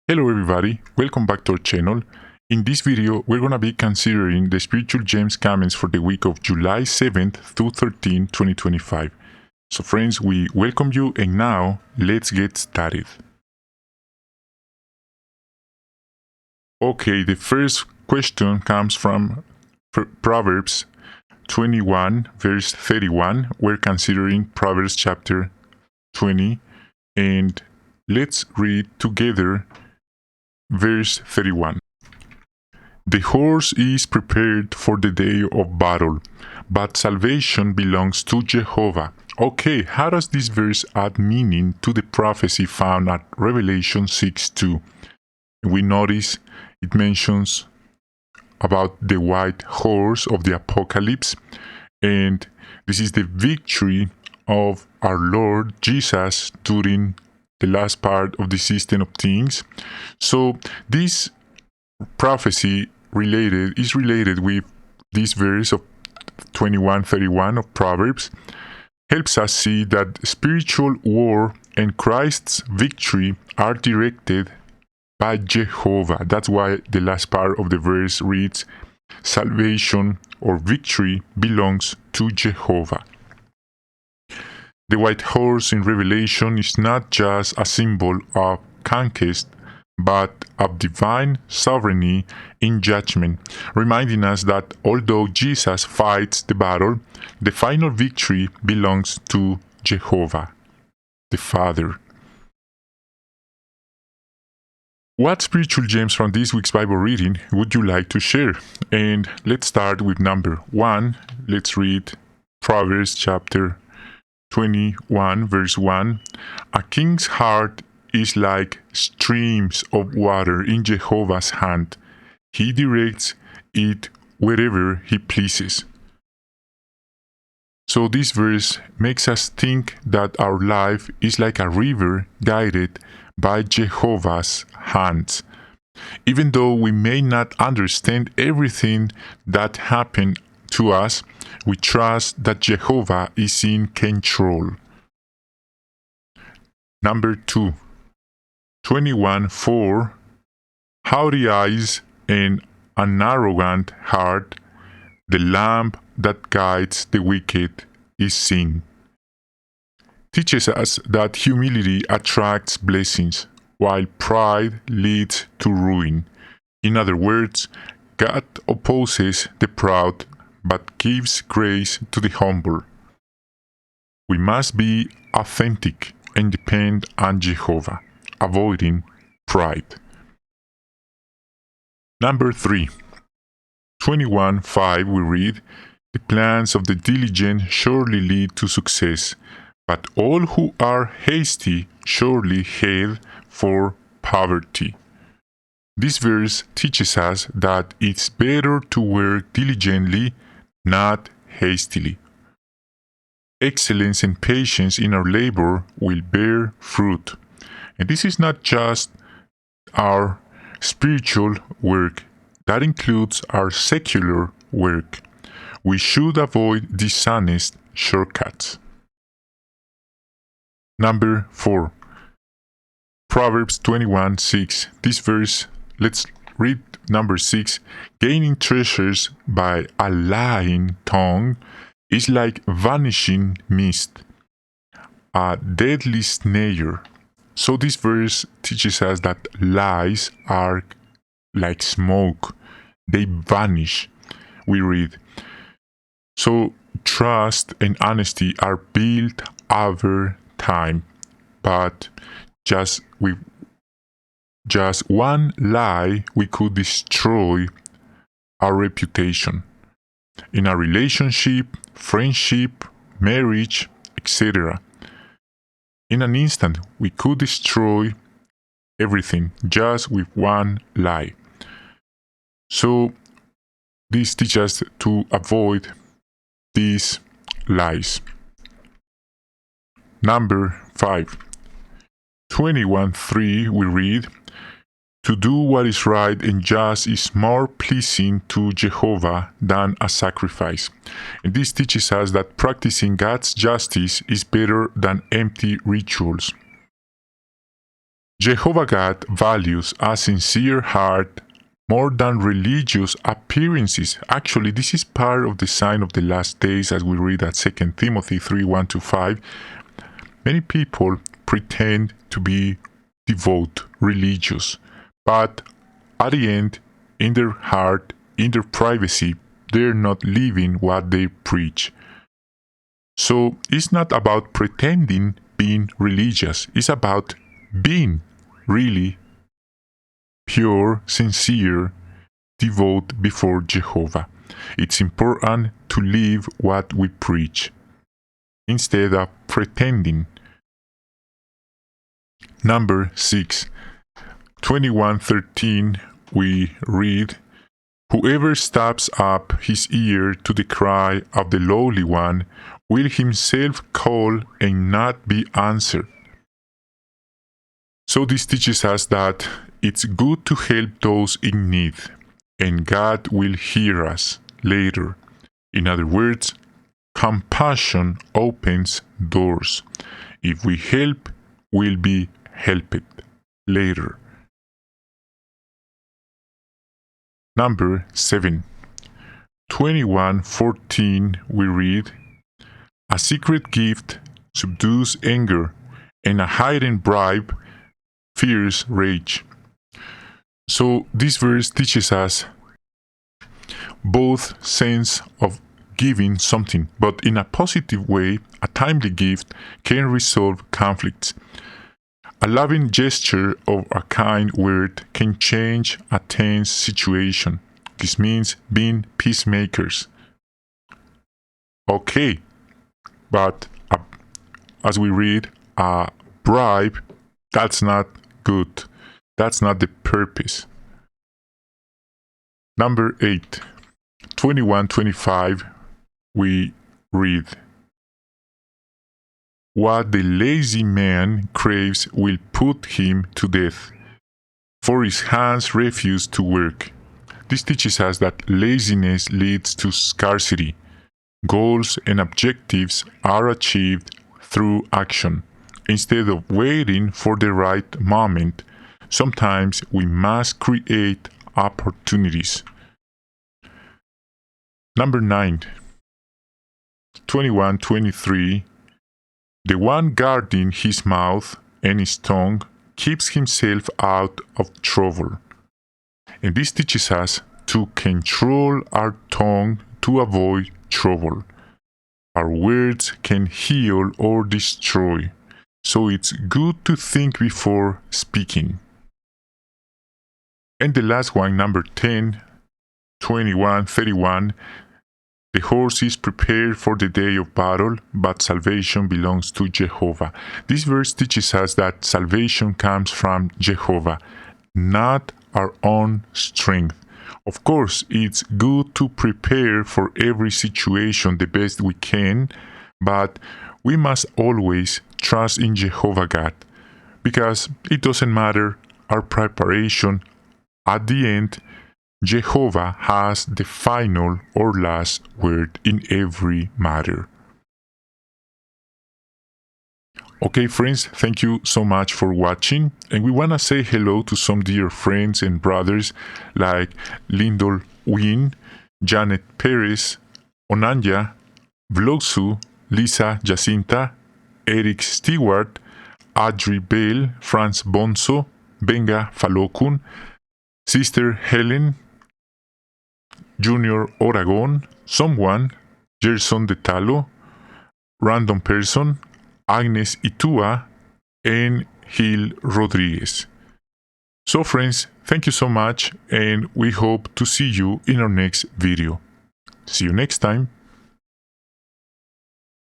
Hello everybody, welcome back to our channel. In this video, we're going to be considering the spiritual gems comments for the week of July 7th through 13, 2025. So friends, we welcome you and now let's get started. Okay, the first question comes from Proverbs 21 verse 31. We're considering Proverbs chapter 20 and let's read together verse 31. The horse is prepared for the day of battle, but salvation belongs to Jehovah. Okay, how does this verse add meaning to the prophecy found at Revelation 6:2? We notice it mentions about the white horse of the apocalypse, and this is the victory of our Lord Jesus during the last part of the system of things. So this prophecy is related with this verse of 21:31 of Proverbs, helps us see that spiritual war and Christ's victory are directed by Jehovah. That's why the last part of the verse reads, salvation or victory belongs to Jehovah. The white horse in Revelation is not just a symbol of conquest, but of divine sovereignty in judgment, reminding us that although Jesus fights the battle, the final victory belongs to Jehovah, the Father. What spiritual gems from this week's Bible reading would you like to share? And let's start with number 1. Let's read Proverbs chapter 21 verse 1. A king's heart is like streams of water in Jehovah's hand. He directs it wherever he pleases. So this verse makes us think that our life is like a river guided by Jehovah's hands. Even though we may not understand everything that happened to us, we trust that Jehovah is in control. Number 2. 21:4. Haughty eyes and an arrogant heart, the lamp that guides the wicked is sin. Teaches us that humility attracts blessings, while pride leads to ruin. In other words, God opposes the proud, but gives grace to the humble. We must be authentic and depend on Jehovah, avoiding pride. Number 3. 21:5 we read, the plans of the diligent surely lead to success, but all who are hasty surely head for poverty. This verse teaches us that it's better to work diligently, not hastily. Excellence and patience in our labor will bear fruit. And this is not just our spiritual work, that includes our secular work. We should avoid dishonest shortcuts. Number 4. Proverbs 21:6. This verse, let's read number 6. Gaining treasures by a lying tongue is like vanishing mist, a deadly snare. So this verse teaches us that lies are like smoke. They vanish. We read, so trust and honesty are built over time, but with just one lie we could destroy our reputation in a relationship, friendship, marriage, etc. In an instant, we could destroy everything just with one lie. So this teaches us to avoid these lies. Number 5. 21:3 we read, to do what is right and just is more pleasing to Jehovah than a sacrifice. And this teaches us that practicing God's justice is better than empty rituals. Jehovah God values a sincere heart more than religious appearances. Actually, this is part of the sign of the last days, as we read at 2 Timothy 3:1-5. Many people pretend to be devout, religious, but at the end, in their heart, in their privacy, they're not living what they preach. So it's not about pretending being religious, it's about being really pure, sincere, devout before Jehovah. It's important to live what we preach instead of pretending. Number 6, 21:13, we read, "Whoever stops up his ear to the cry of the lowly one will himself call and not be answered." So this teaches us that it's good to help those in need, and God will hear us later. In other words, compassion opens doors. If we help, we'll be helped later. Number 7, 21:14, we read, "A secret gift subdues anger, and a hidden bribe fierce rage." So this verse teaches us both sense of giving something, but in a positive way. A timely gift can resolve conflicts. A loving gesture of a kind word can change a tense situation. This means being peacemakers. Okay, but as we read, a bribe, that's not good. That's not the purpose. Number 8, 21:25, we read, "What the lazy man craves will put him to death, for his hands refuse to work." This teaches us that laziness leads to scarcity. Goals and objectives are achieved through action. Instead of waiting for the right moment, sometimes we must create opportunities. Number 9, 21:23, "The one guarding his mouth and his tongue keeps himself out of trouble." And this teaches us to control our tongue to avoid trouble. Our words can heal or destroy, so it's good to think before speaking. And the last one, number 10, 21:31, "The horse is prepared for the day of battle, but salvation belongs to Jehovah." This verse teaches us that salvation comes from Jehovah, not our own strength. Of course, it's good to prepare for every situation the best we can, but we must always trust in Jehovah God, because it doesn't matter our preparation. At the end, Jehovah has the final or last word in every matter. Okay, friends, thank you so much for watching. And we want to say hello to some dear friends and brothers like Lindol Win, Janet Perez, Onanya, Vlogsu, Lisa Jacinta, Eric Stewart, Adri Bale, Franz Bonzo, Benga Falokun, Sister Helen, Junior Oragon, Someone, Gerson de Talo, Random Person, Agnes Itua, and Gil Rodriguez. So friends, thank you so much, and we hope to see you in our next video. See you next time.